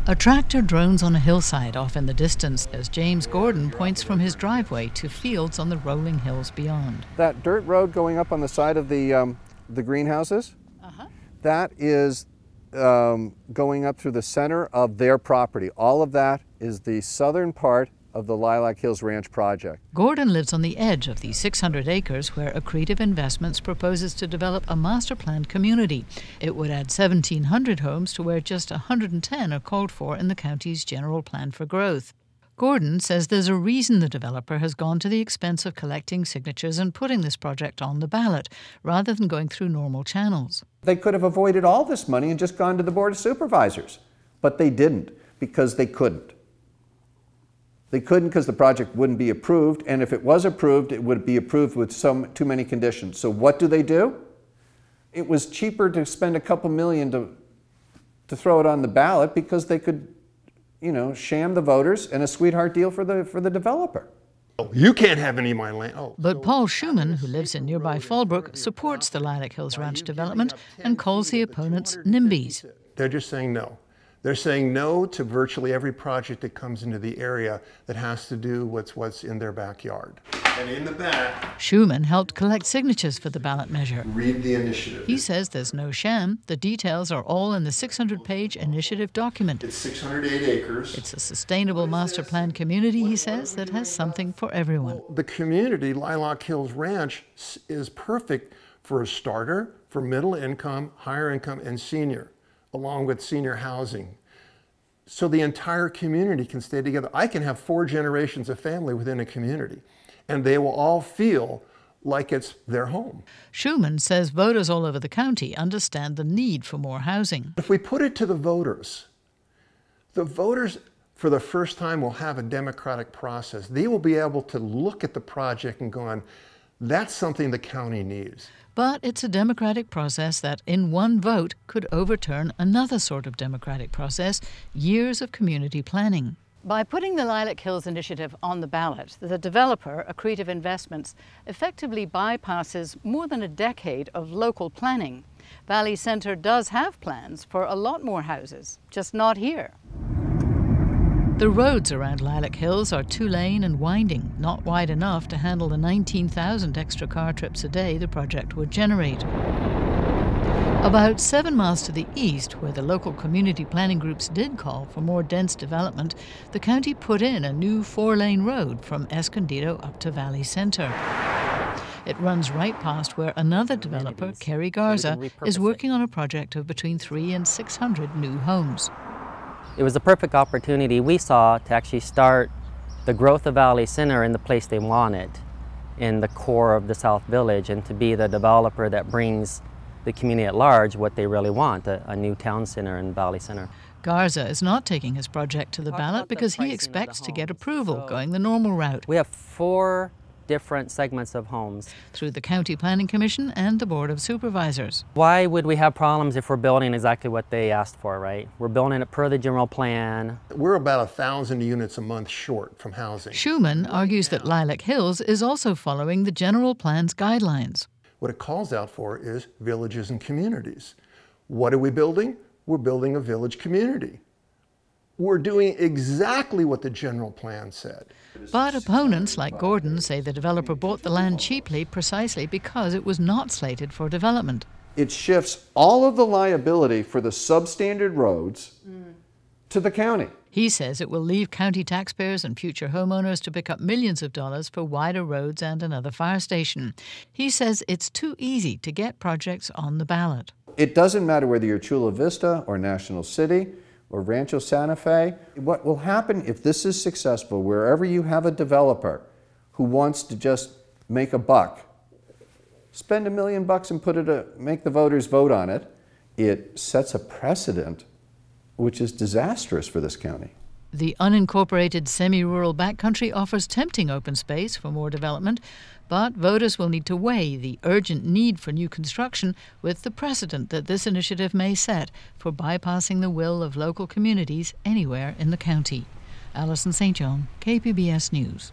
A tractor drones on a hillside off in the distance as James Gordon points from his driveway to fields on the rolling hills beyond. That dirt road going up on the side of the greenhouses, that is going up through the center of their property. All of that is the southern part of the Lilac Hills Ranch project. Gordon lives on the edge of the 600 acres where Accretive Investments proposes to develop a master-planned community. It would add 1,700 homes to where just 110 are called for in the county's general plan for growth. Gordon says there's a reason the developer has gone to the expense of collecting signatures and putting this project on the ballot, rather than going through normal channels. They could have avoided all this money and just gone to the Board of Supervisors, but they didn't because they couldn't. They couldn't because the project wouldn't be approved, and if it was approved, it would be approved with too many conditions. So what do? It was cheaper to spend a couple million to throw it on the ballot because they could, sham the voters and a sweetheart deal for the developer. You can't have any of my land. But Paul Schumann, who lives in nearby Fallbrook, supports the Lilac Hills Ranch development and calls the opponents NIMBYs. They're just saying no. They're saying no to virtually every project that comes into the area that has to do with what's in their backyard. And in the back, Schumann helped collect signatures for the ballot measure. Read the initiative. He says there's no sham. The details are all in the 600-page initiative document. It's 608 acres. It's a sustainable master plan community, he says, that has something for everyone. The community, Lilac Hills Ranch, is perfect for a starter, for middle income, higher income, and senior, along with senior housing. So the entire community can stay together. I can have 4 generations of family within a community, and they will all feel like it's their home. Schumann says voters all over the county understand the need for more housing. If we put it to the voters for the first time will have a democratic process. They will be able to look at the project and go on, that's something the county needs. But it's a democratic process that, in one vote, could overturn another sort of democratic process, years of community planning. By putting the Lilac Hills initiative on the ballot, the developer, Accretive Investments, effectively bypasses more than a decade of local planning. Valley Centre does have plans for a lot more houses, just not here. The roads around Lilac Hills are 2-lane and winding, not wide enough to handle the 19,000 extra car trips a day the project would generate. About 7 miles to the east, where the local community planning groups did call for more dense development, the county put in a new 4-lane road from Escondido up to Valley Centre. It runs right past where another developer, Kerry Garza, is working on a project of between 300 and 600 new homes. It was the perfect opportunity we saw to actually start the growth of Valley Centre in the place they wanted, in the core of the South Village, and to be the developer that brings the community at large what they really want, a new town center in Valley Centre. Garza is not taking his project to the ballot because he expects to get approval going the normal route. We have 4 different segments of homes. Through the County Planning Commission and the Board of Supervisors. Why would we have problems if we're building exactly what they asked for, right? We're building it per the general plan. We're about 1,000 units a month short from housing. Schumann argues that Lilac Hills is also following the general plan's guidelines. What it calls out for is villages and communities. What are we building? We're building a village community. We're doing exactly what the general plan said. But opponents like Gordon say the developer bought the land cheaply precisely because it was not slated for development. It shifts all of the liability for the substandard roads to the county. He says it will leave county taxpayers and future homeowners to pick up millions of dollars for wider roads and another fire station. He says it's too easy to get projects on the ballot. It doesn't matter whether you're Chula Vista or National City or Rancho Santa Fe. What will happen if this is successful, wherever you have a developer who wants to just make a buck, spend $1 million and make the voters vote on it, it sets a precedent which is disastrous for this county. The unincorporated semi-rural backcountry offers tempting open space for more development, but voters will need to weigh the urgent need for new construction with the precedent that this initiative may set for bypassing the will of local communities anywhere in the county. Alison St John, KPBS News.